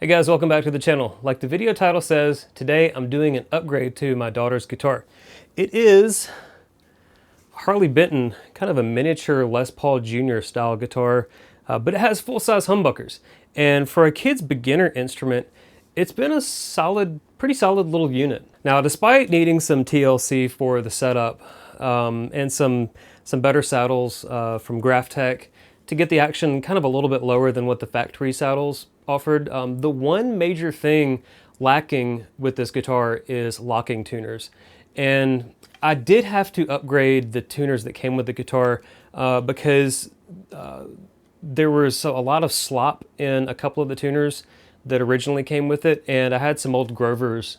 Hey guys, welcome back to the channel. Like the video title says, today I'm doing an upgrade to my daughter's guitar. It is Harley Benton, kind of a miniature Les Paul Jr. style guitar, but it has full-size humbuckers. And for a kid's beginner instrument, it's been a pretty solid little unit. Now, despite needing some TLC for the setup and some better saddles from Graphtec to get the action kind of a little bit lower than what the factory saddles offered, the one major thing lacking with this guitar is locking tuners. And I did have to upgrade the tuners that came with the guitar because there was a lot of slop in a couple of the tuners that originally came with it, and I had some old Grovers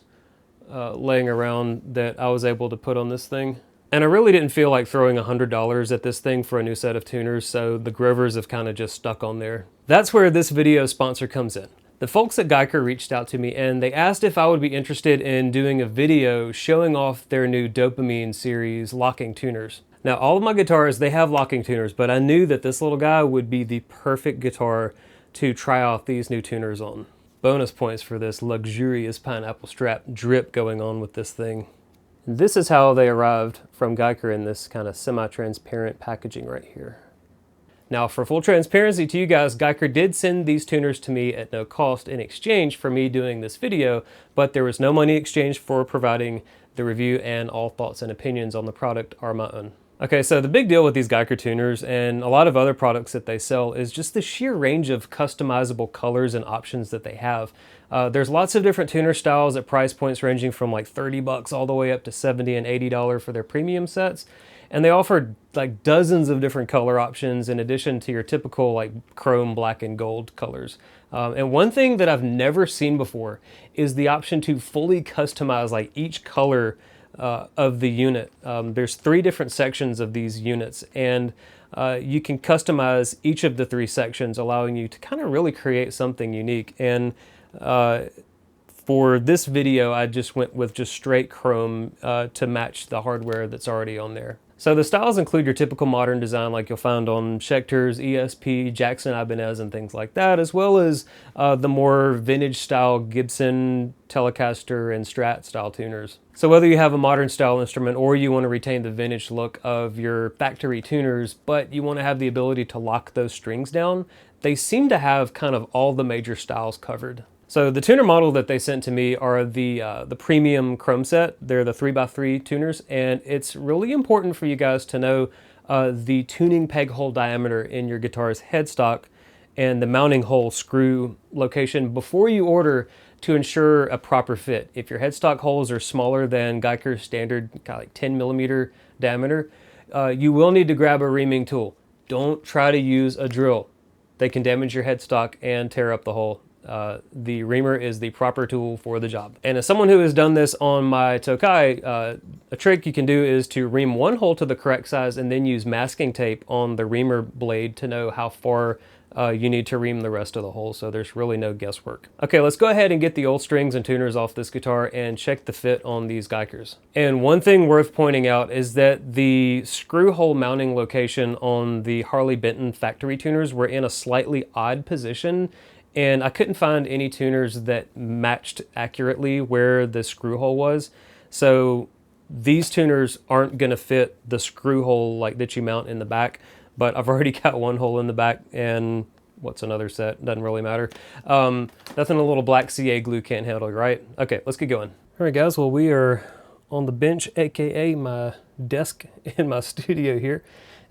laying around that I was able to put on this thing. And I really didn't feel like throwing $100 at this thing for a new set of tuners, so the Grovers have kind of just stuck on there. That's where this video sponsor comes in. The folks at Guyker reached out to me and they asked if I would be interested in doing a video showing off their new Dopamine series locking tuners. Now, all of my guitars, they have locking tuners, but I knew that this little guy would be the perfect guitar to try out these new tuners on. Bonus points for this luxurious pineapple strap drip going on with this thing. This is how they arrived from Guyker in this kind of semi-transparent packaging right here. Now, for full transparency to you guys, Guyker did send these tuners to me at no cost in exchange for me doing this video, but there was no money exchanged for providing the review, and all thoughts and opinions on the product are my own. Okay, so the big deal with these Guyker tuners and a lot of other products that they sell is just the sheer range of customizable colors and options that they have. There's lots of different tuner styles at price points ranging from like 30 bucks all the way up to $70 and $80 for their premium sets. And they offer like dozens of different color options in addition to your typical like chrome, black, and gold colors. And one thing that I've never seen before is the option to fully customize like each color of the unit. There's 3 different sections of these units, and you can customize each of the 3 sections, allowing you to kind of really create something unique. And for this video, I just went with just straight chrome to match the hardware that's already on there. So the styles include your typical modern design like you'll find on Schecter's, ESP, Jackson Ibanez, and things like that, as well as the more vintage style Gibson, Telecaster, and Strat style tuners. So whether you have a modern style instrument or you want to retain the vintage look of your factory tuners, but you want to have the ability to lock those strings down, they seem to have kind of all the major styles covered. So the tuner model that they sent to me are the premium chrome set. They're the 3x3 tuners, and it's really important for you guys to know the tuning peg hole diameter in your guitar's headstock and the mounting hole screw location before you order to ensure a proper fit. If your headstock holes are smaller than Guyker's standard kind of like 10 millimeter diameter, you will need to grab a reaming tool. Don't try to use a drill. They can damage your headstock and tear up the hole. The reamer is the proper tool for the job. And as someone who has done this on my Tokai, a trick you can do is to ream one hole to the correct size and then use masking tape on the reamer blade to know how far you need to ream the rest of the hole, so there's really no guesswork. Okay, let's go ahead and get the old strings and tuners off this guitar and check the fit on these Guykers. And one thing worth pointing out is that the screw hole mounting location on the Harley Benton factory tuners were in a slightly odd position, and I couldn't find any tuners that matched accurately where the screw hole was. So these tuners aren't gonna fit the screw hole like that you mount in the back, but I've already got one hole in the back, and what's another set? Doesn't really matter. Nothing a little black CA glue can't handle, right? Okay, let's get going. All right guys, well we are on the bench, AKA my desk in my studio here,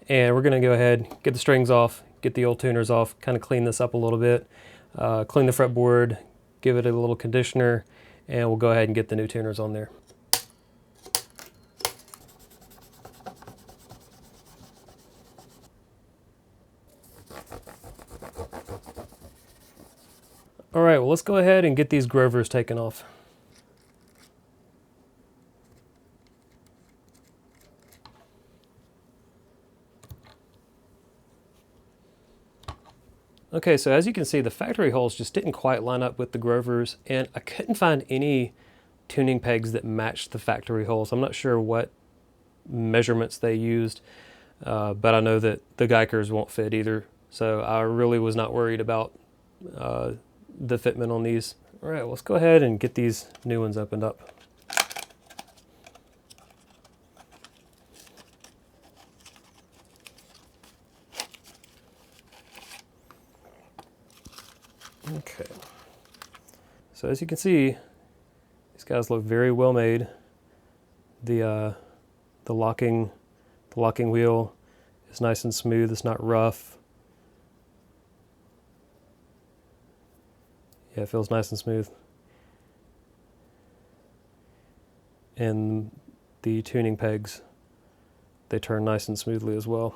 and we're gonna go ahead, get the strings off, get the old tuners off, kind of clean this up a little bit. Clean the fretboard, give it a little conditioner, and we'll go ahead and get the new tuners on there. All right, well let's go ahead and get these Grovers taken off. Okay, so as you can see, the factory holes just didn't quite line up with the Grovers, and I couldn't find any tuning pegs that matched the factory holes. I'm not sure what measurements they used, but I know that the Guykers won't fit either, so I really was not worried about the fitment on these. All right, let's go ahead and get these new ones opened up. Okay, so as you can see, these guys look very well made. The locking wheel is nice and smooth. It's not rough. Yeah, it feels nice and smooth. And the tuning pegs, they turn nice and smoothly as well.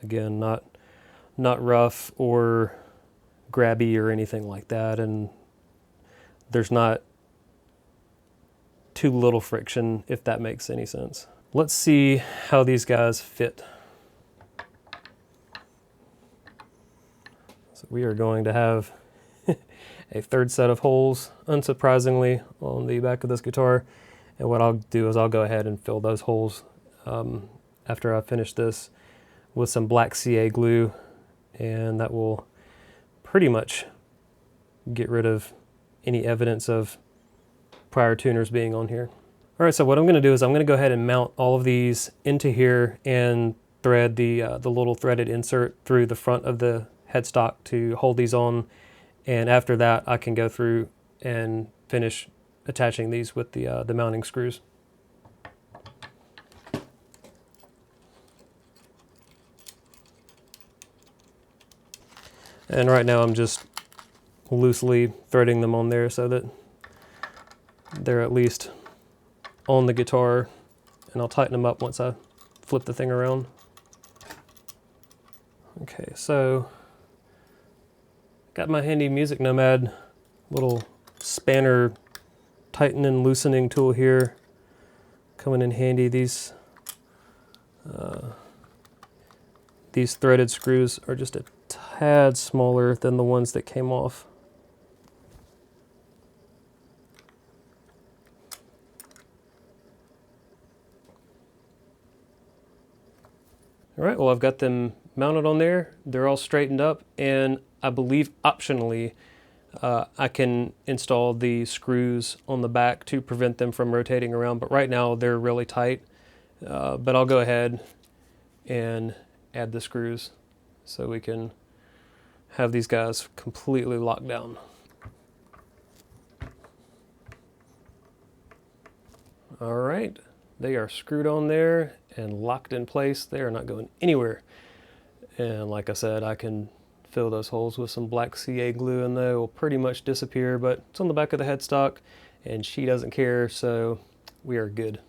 Again, not rough or grabby or anything like that, and there's not too little friction, if that makes any sense. Let's see how these guys fit. So we are going to have a third set of holes, unsurprisingly, on the back of this guitar. And what I'll do is I'll go ahead and fill those holes after I finish this with some black CA glue, and that will pretty much get rid of any evidence of prior tuners being on here. All right, so what I'm going to do is I'm going to go ahead and mount all of these into here and thread the little threaded insert through the front of the headstock to hold these on. And after that, I can go through and finish attaching these with the mounting screws. And right now I'm just loosely threading them on there so that they're at least on the guitar, and I'll tighten them up once I flip the thing around. Okay, so got my handy Music Nomad little spanner tighten and loosening tool here, coming in handy. These threaded screws are just a tad smaller than the ones that came off. All right, well, I've got them mounted on there. They're all straightened up, and I believe optionally I can install the screws on the back to prevent them from rotating around, but right now they're really tight. But I'll go ahead and add the screws so we can have these guys completely locked down. All right, they are screwed on there and locked in place. They are not going anywhere. And like I said, I can fill those holes with some black CA glue and they will pretty much disappear, but it's on the back of the headstock and she doesn't care, so we are good.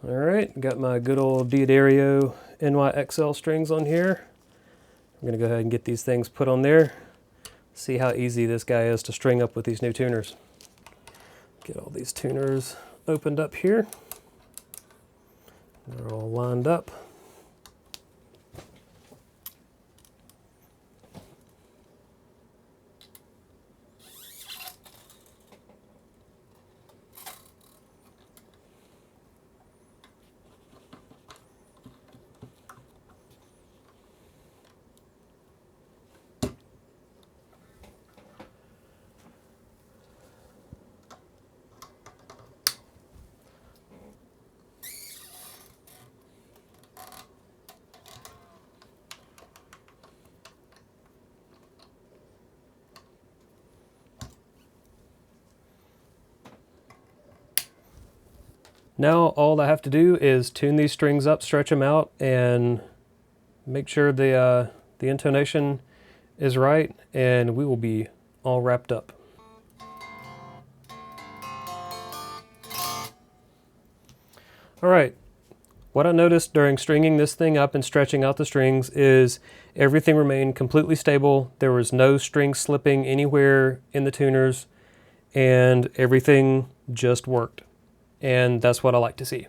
All right, got my good old D'Addario NYXL strings on here. I'm gonna go ahead and get these things put on there. See how easy this guy is to string up with these new tuners. Get all these tuners opened up here. They're all lined up. Now all I have to do is tune these strings up, stretch them out, and make sure the intonation is right, and we will be all wrapped up. All right, what I noticed during stringing this thing up and stretching out the strings is everything remained completely stable. There was no string slipping anywhere in the tuners, and everything just worked. And that's what I like to see.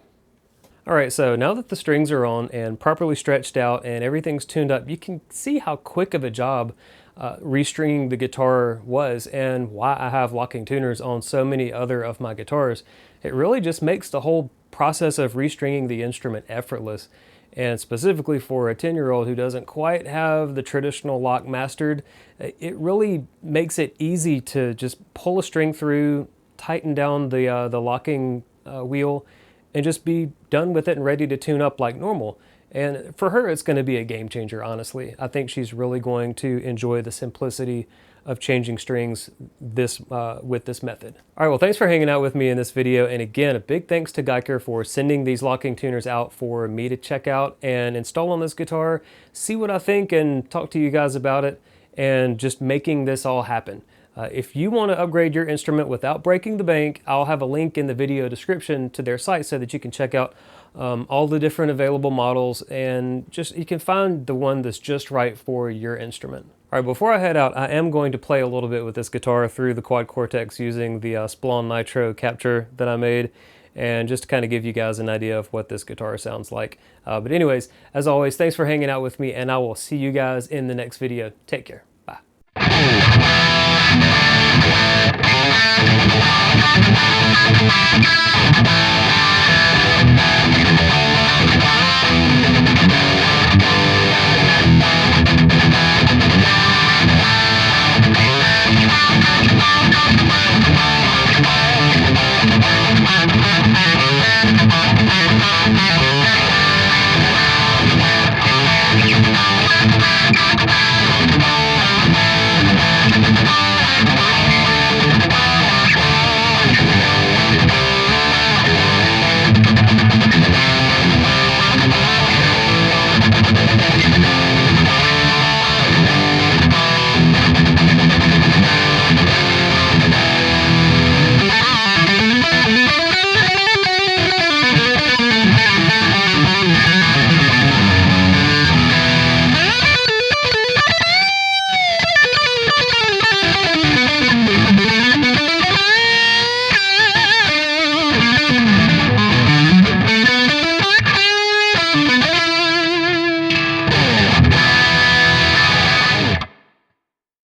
All right, so now that the strings are on and properly stretched out and everything's tuned up, you can see how quick of a job restringing the guitar was and why I have locking tuners on so many other of my guitars. It really just makes the whole process of restringing the instrument effortless. And specifically for a 10-year-old who doesn't quite have the traditional lock mastered, it really makes it easy to just pull a string through, tighten down the locking wheel, and just be done with it and ready to tune up like normal. And for her, it's going to be a game changer, honestly. I think she's really going to enjoy the simplicity of changing strings with this method. All right, well, thanks for hanging out with me in this video. And again, a big thanks to Guyker for sending these locking tuners out for me to check out and install on this guitar, see what I think, and talk to you guys about it, and just making this all happen. If you want to upgrade your instrument without breaking the bank, I'll have a link in the video description to their site so that you can check out all the different available models, and you can find the one that's just right for your instrument. All right, before I head out, I am going to play a little bit with this guitar through the Quad Cortex using the Splon Nitro capture that I made, and just to kind of give you guys an idea of what this guitar sounds like. But anyways, as always, thanks for hanging out with me, and I will see you guys in the next video. Take care.